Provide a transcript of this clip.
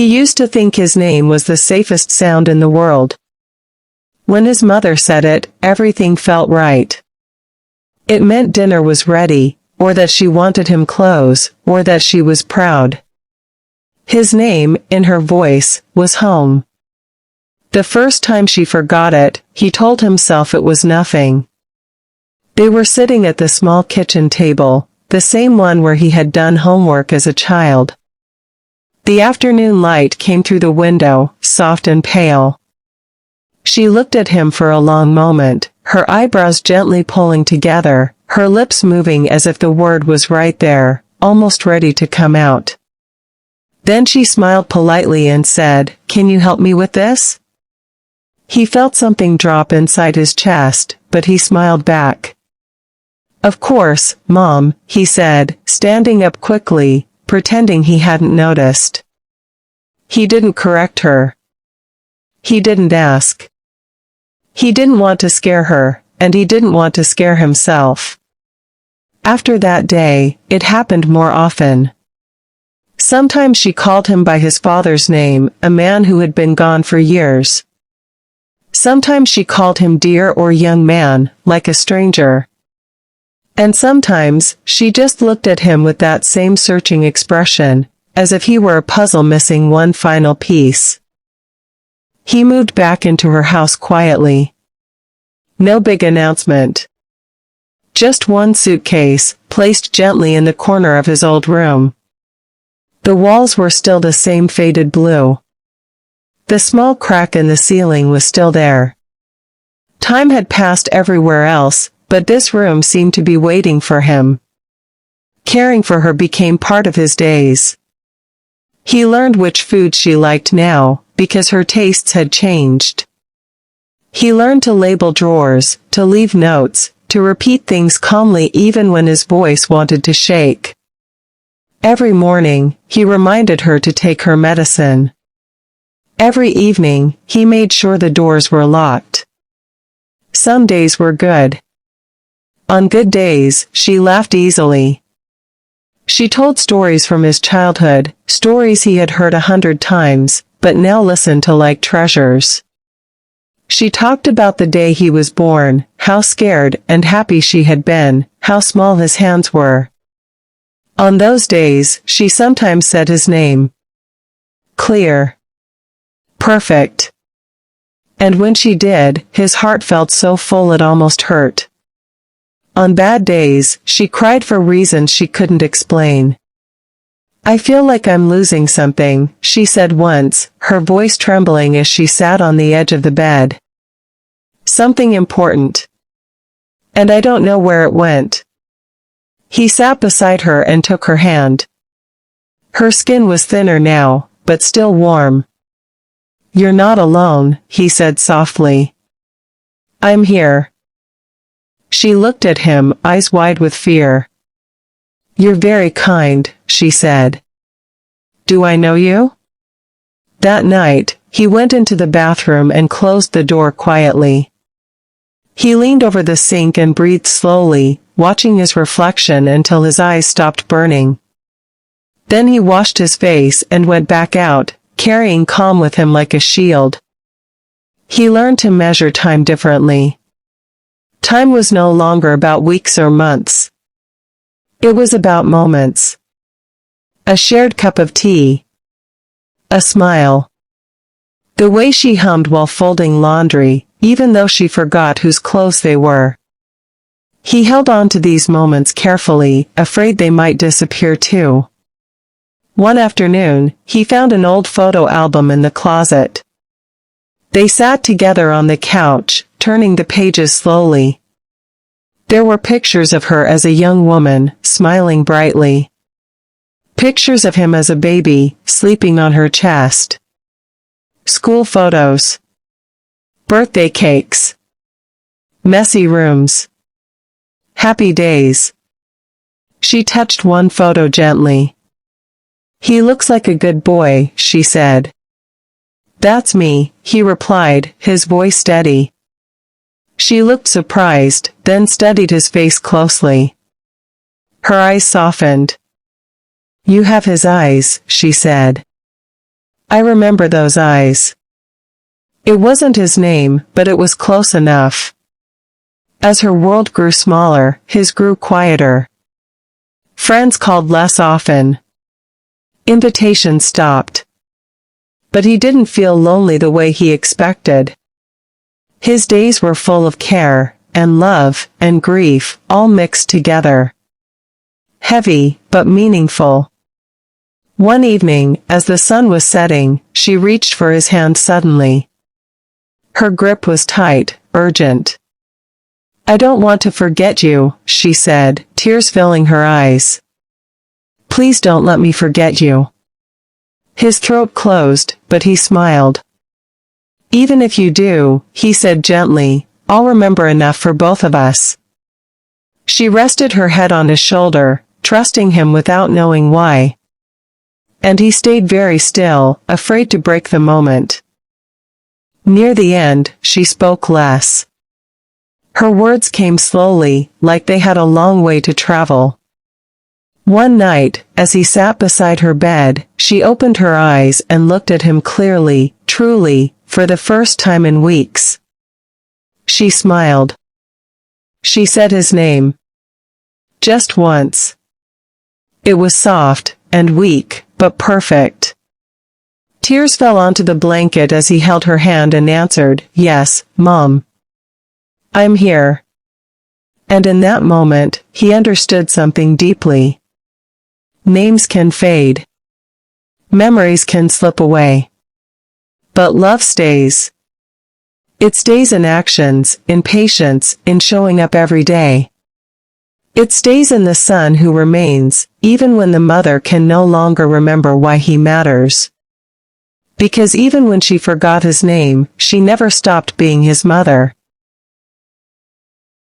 He used to think his name was the safest sound in the world. When his mother said it, everything felt right. It meant dinner was ready, or that she wanted him close, or that she was proud. His name, in her voice, was home. The first time she forgot it, he told himself it was nothing. They were sitting at the small kitchen table, the same one where he had done homework as a child. The afternoon light came through the window, soft and pale. She looked at him for a long moment, her eyebrows gently pulling together, her lips moving as if the word was right there, almost ready to come out. Then she smiled politely and said, "Can you help me with this?" He felt something drop inside his chest, but he smiled back. "Of course, Mom," he said, standing up quickly, pretending he hadn't noticed. He didn't correct her. He didn't ask. He didn't want to scare her, and he didn't want to scare himself. After that day, it happened more often. Sometimes she called him by his father's name, a man who had been gone for years. Sometimes she called him dear or young man, like a stranger. And sometimes, she just looked at him with that same searching expression, as if he were a puzzle missing one final piece. He moved back into her house quietly. No big announcement. Just one suitcase, placed gently in the corner of his old room. The walls were still the same faded blue. The small crack in the ceiling was still there. Time had passed everywhere else, but this room seemed to be waiting for him. Caring for her became part of his days. He learned which food she liked now, because her tastes had changed. He learned to label drawers, to leave notes, to repeat things calmly even when his voice wanted to shake. Every morning, he reminded her to take her medicine. Every evening, he made sure the doors were locked. Some days were good. On good days, she laughed easily. She told stories from his childhood, stories he had heard 100 times, but now listened to like treasures. She talked about the day he was born, how scared and happy she had been, how small his hands were. On those days, she sometimes said his name. Clear. Perfect. And when she did, his heart felt so full it almost hurt. On bad days, she cried for reasons she couldn't explain. "I feel like I'm losing something," she said once, her voice trembling as she sat on the edge of the bed. "Something important. And I don't know where it went." He sat beside her and took her hand. Her skin was thinner now, but still warm. "You're not alone," he said softly. "I'm here." She looked at him, eyes wide with fear. "You're very kind," she said. "Do I know you?" That night, he went into the bathroom and closed the door quietly. He leaned over the sink and breathed slowly, watching his reflection until his eyes stopped burning. Then he washed his face and went back out, carrying calm with him like a shield. He learned to measure time differently. Time was no longer about weeks or months. It was about moments. A shared cup of tea. A smile. The way she hummed while folding laundry, even though she forgot whose clothes they were. He held on to these moments carefully, afraid they might disappear too. One afternoon, he found an old photo album in the closet. They sat together on the couch, turning the pages slowly. There were pictures of her as a young woman, smiling brightly. Pictures of him as a baby, sleeping on her chest. School photos. Birthday cakes. Messy rooms. Happy days. She touched one photo gently. "He looks like a good boy," she said. "That's me," he replied, his voice steady. She looked surprised, then studied his face closely. Her eyes softened. "You have his eyes," she said. I remember those eyes. It wasn't his name, but it was close enough. As her world grew smaller, his grew quieter. Friends called less often. Invitations stopped. But he didn't feel lonely the way he expected. His days were full of care, and love, and grief, all mixed together. Heavy, but meaningful. One evening, as the sun was setting, she reached for his hand suddenly. Her grip was tight, urgent. "I don't want to forget you," she said, tears filling her eyes. "Please don't let me forget you." His throat closed, but he smiled. "Even if you do," he said gently, "I'll remember enough for both of us." She rested her head on his shoulder, trusting him without knowing why. And he stayed very still, afraid to break the moment. Near the end, she spoke less. Her words came slowly, like they had a long way to travel. One night, as he sat beside her bed, she opened her eyes and looked at him clearly, truly, for the first time in weeks. She smiled. She said his name. Just once. It was soft, and weak, but perfect. Tears fell onto the blanket as he held her hand and answered, "Yes, Mom. I'm here." And in that moment, he understood something deeply. Names can fade. Memories can slip away. But love stays. It stays in actions, in patience, in showing up every day. It stays in the son who remains, even when the mother can no longer remember why he matters. Because even when she forgot his name, she never stopped being his mother.